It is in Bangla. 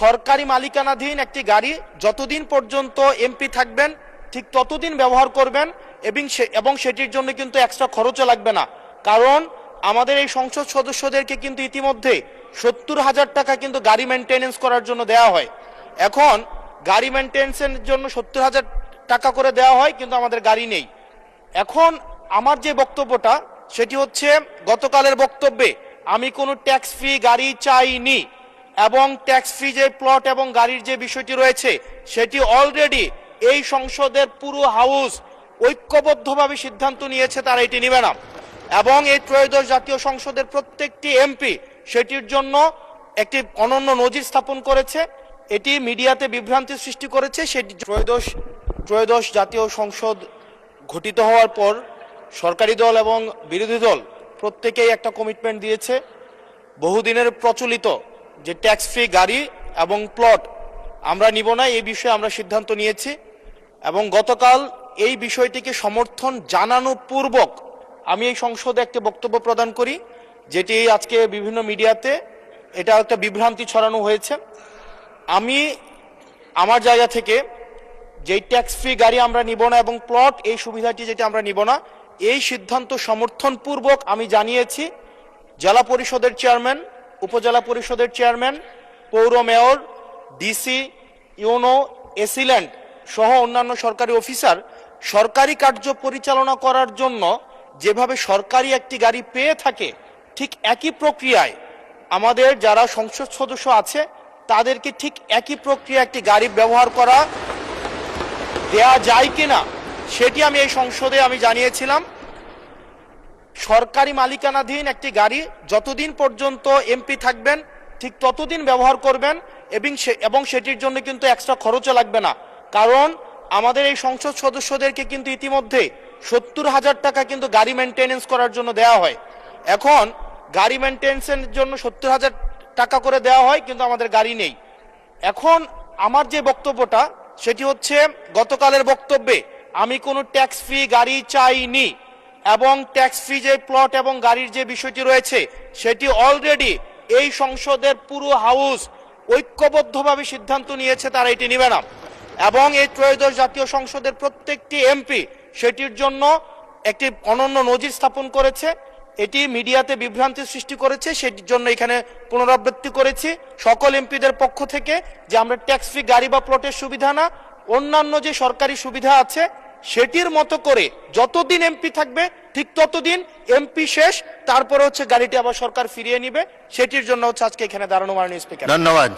সরকারি মালিকানাধীন একটি গাড়ি যতদিন পর্যন্ত এমপি থাকবেন ঠিক ততদিন ব্যবহার করবেন এবং সেটির জন্য কিন্তু এক্সট্রা খরচও লাগবে না। কারণ আমাদের এই সংসদ সদস্যদেরকে কিন্তু ইতিমধ্যে 70,000 টাকা কিন্তু গাড়ি মেনটেনেন্স করার জন্য দেওয়া হয়। এখন গাড়ি মেনটেনেন্সের জন্য 70,000 টাকা করে দেওয়া হয়, কিন্তু আমাদের গাড়ি নেই। এখন আমার যে বক্তব্যটা সেটি হচ্ছে, গতকালের বক্তব্যে আমি কোনো ট্যাক্স ফ্রি গাড়ি চাইনি, এবং ট্যাক্স ফ্রি যে প্লট এবং গাড়ির যে বিষয়টি রয়েছে সেটি অলরেডি এই সংসদের পুরো হাউস ঐক্যবদ্ধভাবে সিদ্ধান্ত নিয়েছে তারা এটি নেবে না, এবং এই ত্রয়োদশ জাতীয় সংসদের প্রত্যেকটি এমপি সেটির জন্য একটি অনন্য নজির স্থাপন করেছে। এটি মিডিয়াতে বিভ্রান্তি সৃষ্টি করেছে। সেটি ত্রয়োদশ জাতীয় সংসদ গঠিত হওয়ার পর সরকারি দল এবং বিরোধী দল প্রত্যেকেই একটা কমিটমেন্ট দিয়েছে, বহুদিনের প্রচলিত যে ট্যাক্স ফ্রি গাড়ি এবং প্লট আমরা নিব না, এই বিষয়ে আমরা সিদ্ধান্ত নিয়েছি। এবং গতকাল এই বিষয়টিকে সমর্থন জানানো পূর্বক আমি এই সংসদে একটা বক্তব্য প্রদান করি, যেটি আজকে বিভিন্ন মিডিয়াতে এটা একটা বিভ্রান্তি ছড়ানো হয়েছে। আমি আমার জায়গা থেকে যেই ট্যাক্স ফ্রি গাড়ি আমরা নিব না এবং প্লট এই সুবিধাটি যেটা আমরা নিব না, এই সিদ্ধান্ত সমর্থন পূর্বক আমি জানিয়েছি জেলা পরিষদের চেয়ারম্যান, উপজেলা পরিষদের চেয়ারম্যান, পৌর মেয়র, ডিসি, ইউনো, এসিল্যান্ড সহ অন্যান্য সরকারি অফিসার সরকারি কার্য পরিচালনা করার জন্য যেভাবে সরকারি একটি গাড়ি পেয়ে থাকে, ঠিক একই প্রক্রিয়ায় আমাদের যারা সংসদ সদস্য আছে তাদেরকে ঠিক একই প্রক্রিয়া একটি গাড়ি ব্যবহার করা দেয়া যায় কিনা সেটি আমি এই সংসদে আমি জানিয়েছিলাম। সরকারি মালিকানাধীন একটি গাড়ি যতদিন পর্যন্ত এমপি থাকবেন ঠিক ততদিন ব্যবহার করবেন এবং সেটির জন্য কিন্তু এক্সট্রা খরচও লাগবে না। কারণ আমাদের এই সংসদ সদস্যদেরকে কিন্তু ইতিমধ্যে 70,000 টাকা কিন্তু গাড়ি মেনটেনেন্স করার জন্য দেওয়া হয়। এখন গাড়ি মেনটেনেন্সের জন্য 70,000 টাকা করে দেওয়া হয়, কিন্তু আমাদের গাড়ি নেই। এখন আমার যে বক্তব্যটা সেটি হচ্ছে, গতকালের বক্তব্যে আমি কোনো ট্যাক্স ফ্রি গাড়ি চাইনি, এবং ট্যাক্স ফ্রি যে প্লট এবং গাড়ির যে বিষয়টি রয়েছে সেটি অলরেডি এই সংসদের পুরো হাউস ঐক্যবদ্ধভাবে সিদ্ধান্ত নিয়েছে তারা এটি নেবে না, এবং এই ত্রয়োদশ জাতীয় সংসদের প্রত্যেকটি এমপি সেটির জন্য একটি অনন্য নজির স্থাপন করেছে। এটি মিডিয়াতে বিভ্রান্তি সৃষ্টি করেছে, সেটির জন্য এখানে পুনরাবৃত্তি করেছি সকল এমপিদের পক্ষ থেকে যে আমরা ট্যাক্স ফ্রি গাড়ি বা প্লটের সুবিধা না, অন্যান্য যে সরকারি সুবিধা আছে সেটির মতো করে যতদিন এমপি থাকবে ঠিক ততদিন এমপি শেষ, তারপরে হচ্ছে গাড়িটি আবার সরকার ফিরিয়ে নিবে। সেটির জন্য হচ্ছে আজকে এখানে দাঁড়ানো। মাননীয় স্পিকার, ধন্যবাদ।